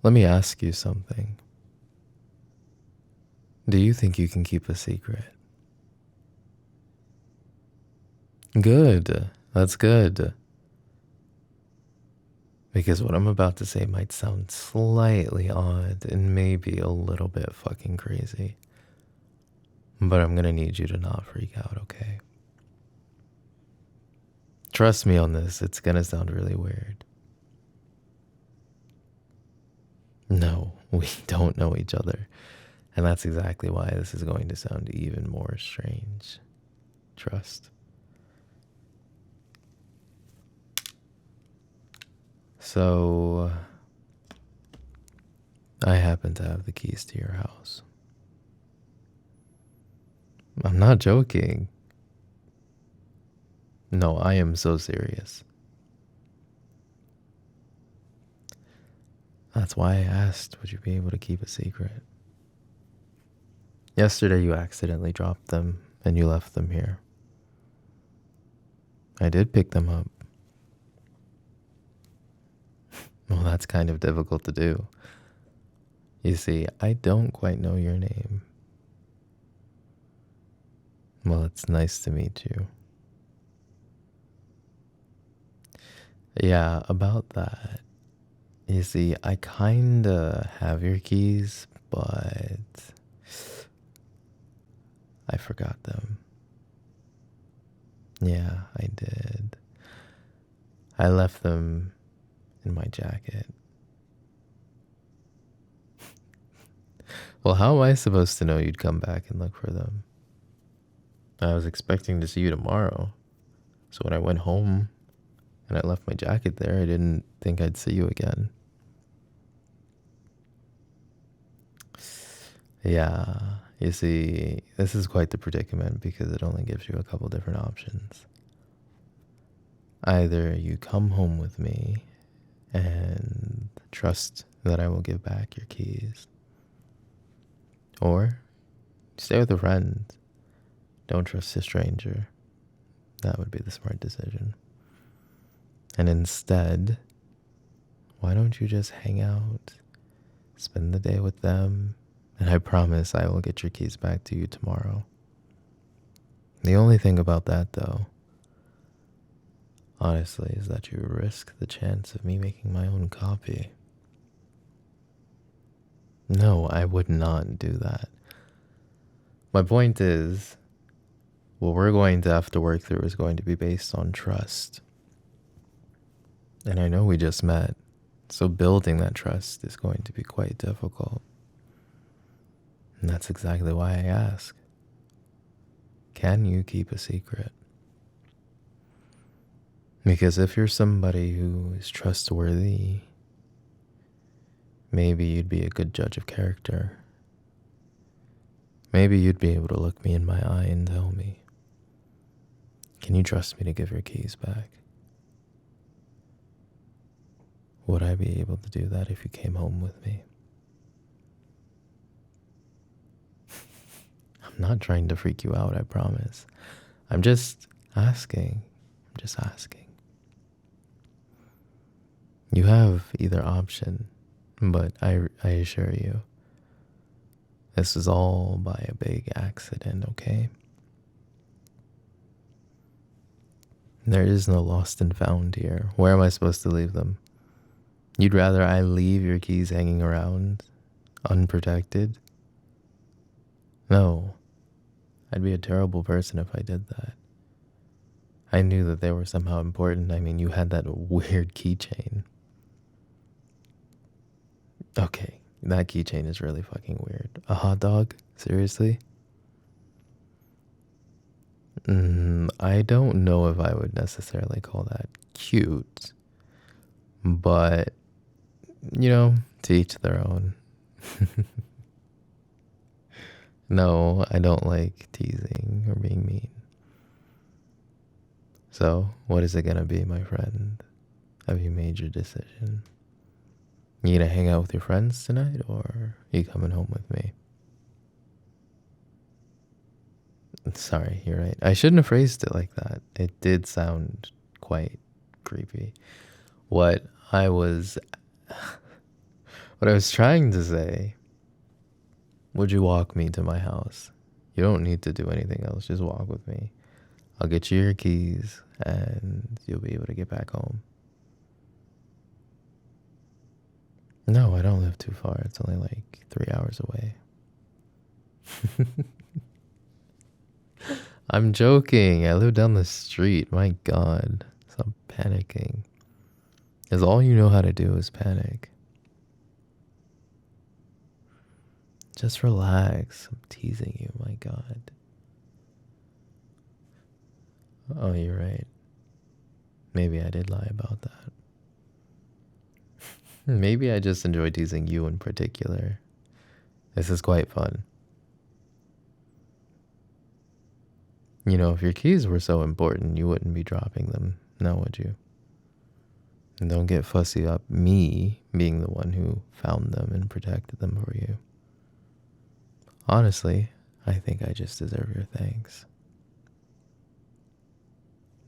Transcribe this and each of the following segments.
Let me ask you something. Do you think you can keep a secret? Good. That's good. Because what I'm about to say might sound slightly odd and maybe a little bit fucking crazy. But I'm gonna need you to not freak out, okay? Trust me on this, it's gonna sound really weird. No, we don't know each other. And that's exactly why this is going to sound even more strange. Trust. So, I happen to have the keys to your house. I'm not joking. No, I am so serious. That's why I asked, would you be able to keep a secret? Yesterday you accidentally dropped them and you left them here. I did pick them up. Well, that's kind of difficult to do. You see, I don't quite know your name. Well, it's nice to meet you. Yeah, about that. You see, I kinda have your keys, but I forgot them. Yeah, I did. I left them in my jacket. Well, how am I supposed to know you'd come back and look for them? I was expecting to see you tomorrow. So when I went home and I left my jacket there, I didn't think I'd see you again. Yeah, you see, this is quite the predicament because it only gives you a couple different options. Either you come home with me and trust that I will give back your keys, or stay with a friend. Don't trust a stranger. That would be the smart decision. And instead, why don't you just hang out, spend the day with them, and I promise I will get your keys back to you tomorrow. The only thing about that, though, honestly, is that you risk the chance of me making my own copy. No, I would not do that. My point is, what we're going to have to work through is going to be based on trust. And I know we just met, so building that trust is going to be quite difficult. And that's exactly why I ask. Can you keep a secret? Because if you're somebody who is trustworthy, maybe you'd be a good judge of character. Maybe you'd be able to look me in my eye and tell me, can you trust me to give your keys back? Would I be able to do that if you came home with me? I'm not trying to freak you out, I promise. I'm just asking. You have either option, but I assure you, this is all by a big accident, okay? There is no lost and found here. Where am I supposed to leave them? You'd rather I leave your keys hanging around, unprotected? No, I'd be a terrible person if I did that. I knew that they were somehow important. I mean, you had that weird keychain. Okay, that keychain is really fucking weird. A hot dog? Seriously? I don't know if I would necessarily call that cute, but, you know, to each their own. No, I don't like teasing or being mean. So, what is it gonna be, my friend? Have you made your decision? You gonna hang out with your friends tonight, or are you coming home with me? Sorry, you're right. I shouldn't have phrased it like that. It did sound quite creepy. What I was What I was trying to say, would you walk me to my house? You don't need to do anything else. Just walk with me. I'll get you your keys and you'll be able to get back home. No, I don't live too far. It's only like 3 hours away. I'm joking. I live down the street. My God. Stop panicking. Because all you know how to do is panic. Just relax. I'm teasing you. My God. Oh, you're right. Maybe I did lie about that. Maybe I just enjoy teasing you in particular. This is quite fun. You know, if your keys were so important, you wouldn't be dropping them, now would you? And don't get fussy up me being the one who found them and protected them for you. Honestly, I think I just deserve your thanks.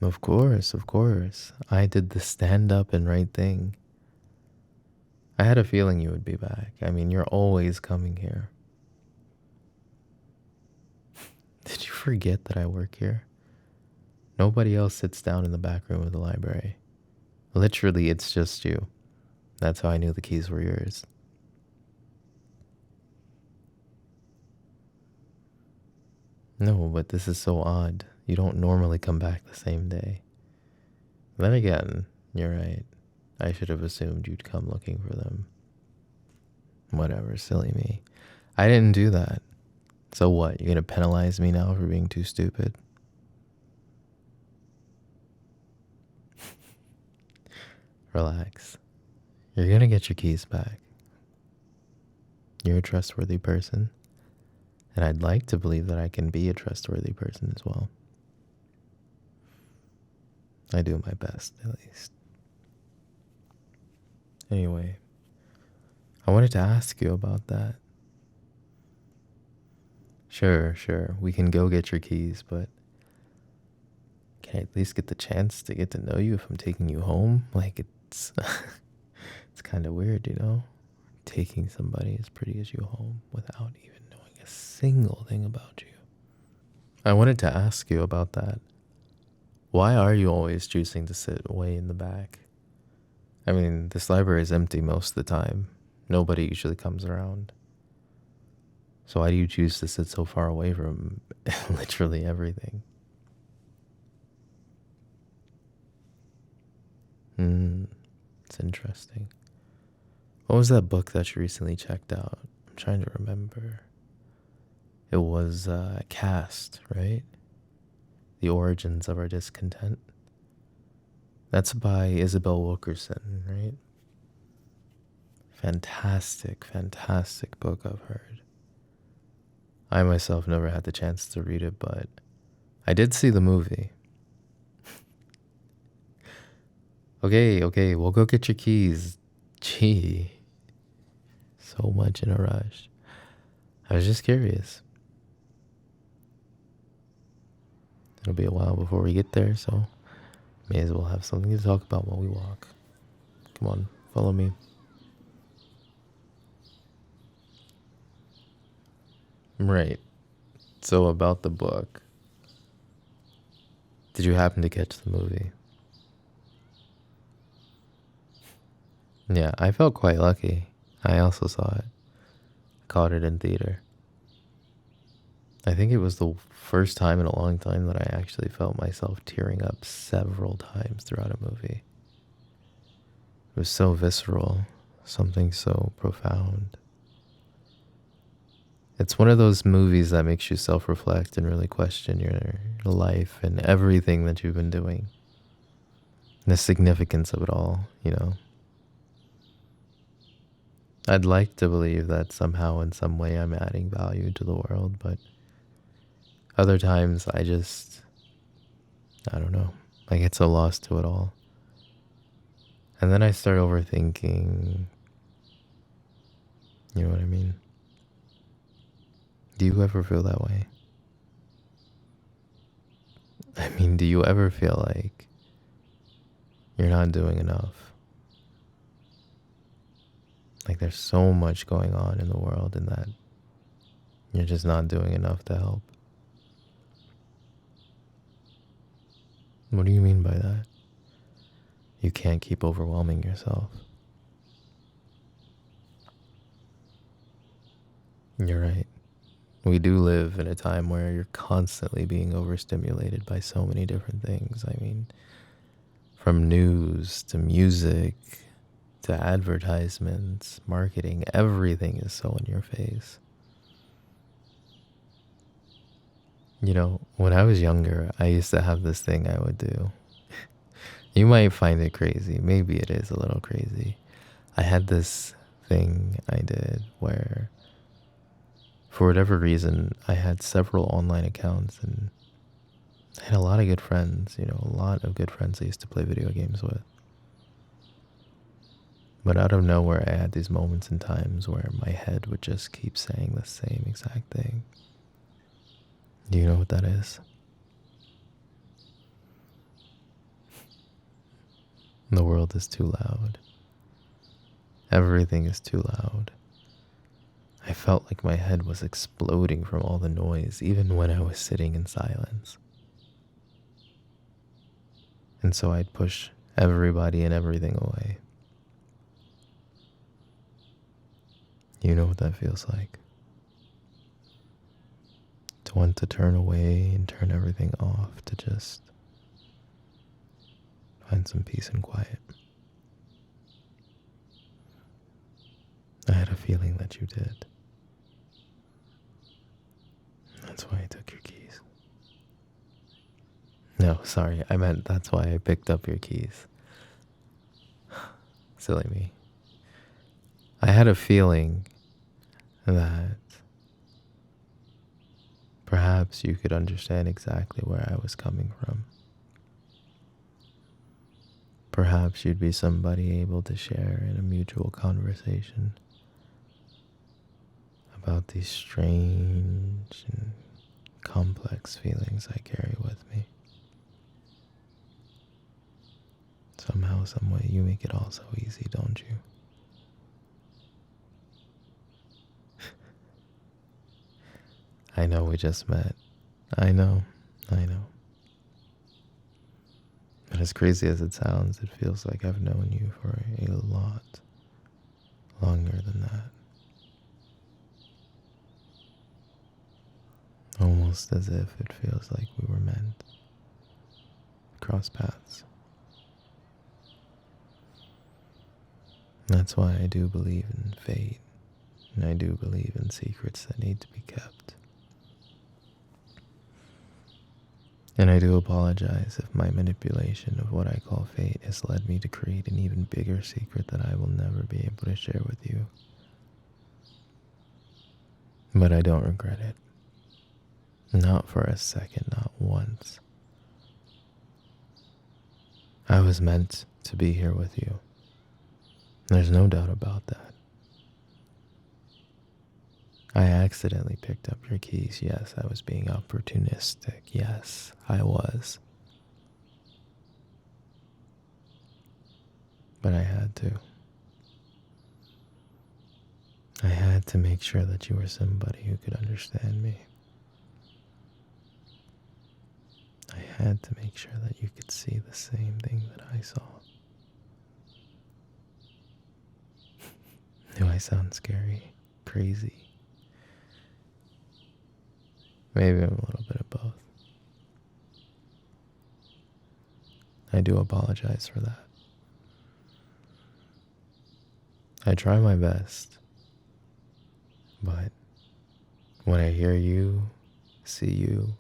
Of course, of course. I did the stand up and right thing. I had a feeling you would be back. I mean, you're always coming here. Did you forget that I work here? Nobody else sits down in the back room of the library. Literally, it's just you. That's how I knew the keys were yours. No, but this is so odd. You don't normally come back the same day. Then again, you're right. I should have assumed you'd come looking for them. Whatever, silly me. I didn't do that. So what, you're gonna penalize me now for being too stupid? Relax. You're gonna get your keys back. You're a trustworthy person. And I'd like to believe that I can be a trustworthy person as well. I do my best, at least. Anyway, I wanted to ask you about that. Sure, we can go get your keys, but can I at least get the chance to get to know you if I'm taking you home? Like, it's it's kind of weird, you know? Taking somebody as pretty as you home without even knowing a single thing about you. I wanted to ask you about that. Why are you always choosing to sit way in the back? I mean, this library is empty most of the time. Nobody usually comes around. So why do you choose to sit so far away from literally everything? It's interesting. What was that book that you recently checked out? I'm trying to remember. It was Cast, right? The Origins of Our Discontent. That's by Isabel Wilkerson, right? Fantastic book, I've heard. I myself never had the chance to read it, but I did see the movie. Okay, we'll go get your keys. Gee, so much in a rush. I was just curious. It'll be a while before we get there, so may as well have something to talk about while we walk. Come on, follow me. Right. So about the book. Did you happen to catch the movie? Yeah, I felt quite lucky. I also saw it. Caught it in theater. I think it was the first time in a long time that I actually felt myself tearing up several times throughout a movie. It was so visceral, something so profound. It's one of those movies that makes you self-reflect and really question your life and everything that you've been doing. And the significance of it all, you know. I'd like to believe that somehow in some way I'm adding value to the world, but other times I don't know. I get so lost to it all. And then I start overthinking. You know what I mean? Do you ever feel that way? I mean, do you ever feel like you're not doing enough? Like there's so much going on in the world and that you're just not doing enough to help. What do you mean by that? You can't keep overwhelming yourself. You're right. We do live in a time where you're constantly being overstimulated by so many different things. I mean, from news to music to advertisements, marketing, everything is so in your face. You know, when I was younger, I used to have this thing I would do. You might find it crazy. Maybe it is a little crazy. I had this thing I did where, for whatever reason, I had several online accounts and I had a lot of good friends, you know, a lot of good friends I used to play video games with. But out of nowhere, I had these moments and times where my head would just keep saying the same exact thing. Do you know what that is? The world is too loud. Everything is too loud. I felt like my head was exploding from all the noise, even when I was sitting in silence. And so I'd push everybody and everything away. You know what that feels like? To want to turn away and turn everything off, to just find some peace and quiet. I had a feeling that you did. That's why I took your keys. No, sorry, I meant that's why I picked up your keys. Silly me. I had a feeling that perhaps you could understand exactly where I was coming from. Perhaps you'd be somebody able to share in a mutual conversation about these strange and complex feelings I carry with me. Somehow, some way, you make it all so easy, don't you? I know we just met. I know. But as crazy as it sounds, it feels like I've known you for a lot longer than that. Almost as if it feels like we were meant to cross paths. That's why I do believe in fate, and I do believe in secrets that need to be kept. And I do apologize if my manipulation of what I call fate has led me to create an even bigger secret that I will never be able to share with you. But I don't regret it. Not for a second, not once. I was meant to be here with you. There's no doubt about that. I accidentally picked up your keys. Yes, I was being opportunistic. Yes, I was. But I had to. I had to make sure that you were somebody who could understand me. I had to make sure that you could see the same thing that I saw. Do I sound scary? Crazy? Maybe I'm a little bit of both. I do apologize for that. I try my best, but when I hear you, see you,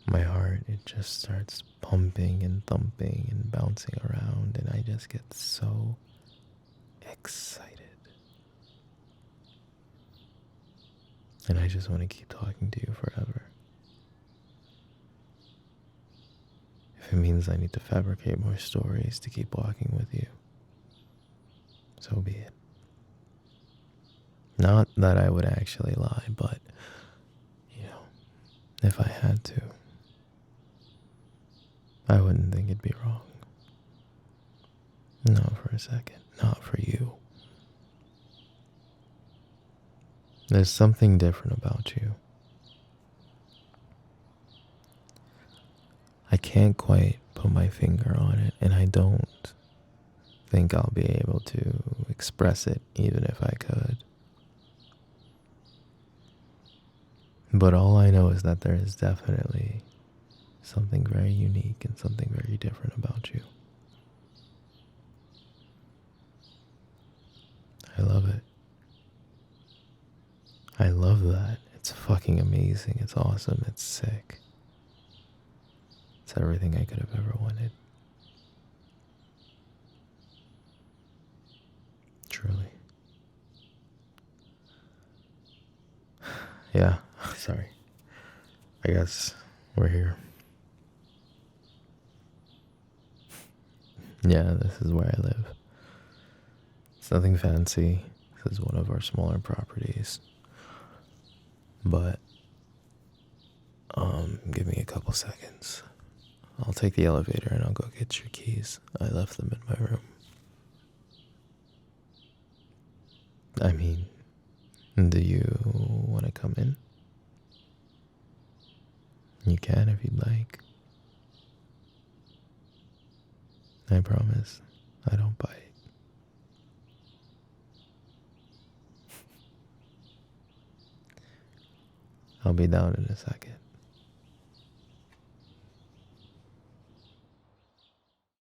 my heart, it just starts pumping and thumping and bouncing around, and I just get so excited. And I just want to keep talking to you forever. If it means I need to fabricate more stories to keep walking with you, so be it. Not that I would actually lie, but, if I had to, I wouldn't think it'd be wrong. Not for a second. Not for you. There's something different about you. I can't quite put my finger on it, and I don't think I'll be able to express it even if I could. But all I know is that there is definitely something very unique and something very different about you. I love it. I love that. It's fucking amazing. It's awesome. It's sick. It's everything I could have ever wanted. Truly. Yeah, sorry. I guess we're here. Yeah, this is where I live. It's nothing fancy. This is one of our smaller properties. But, give me a couple seconds. I'll take the elevator and I'll go get your keys. I left them in my room. I mean, do you want to come in? You can if you'd like. I promise, I don't bite. I'll be down in a second.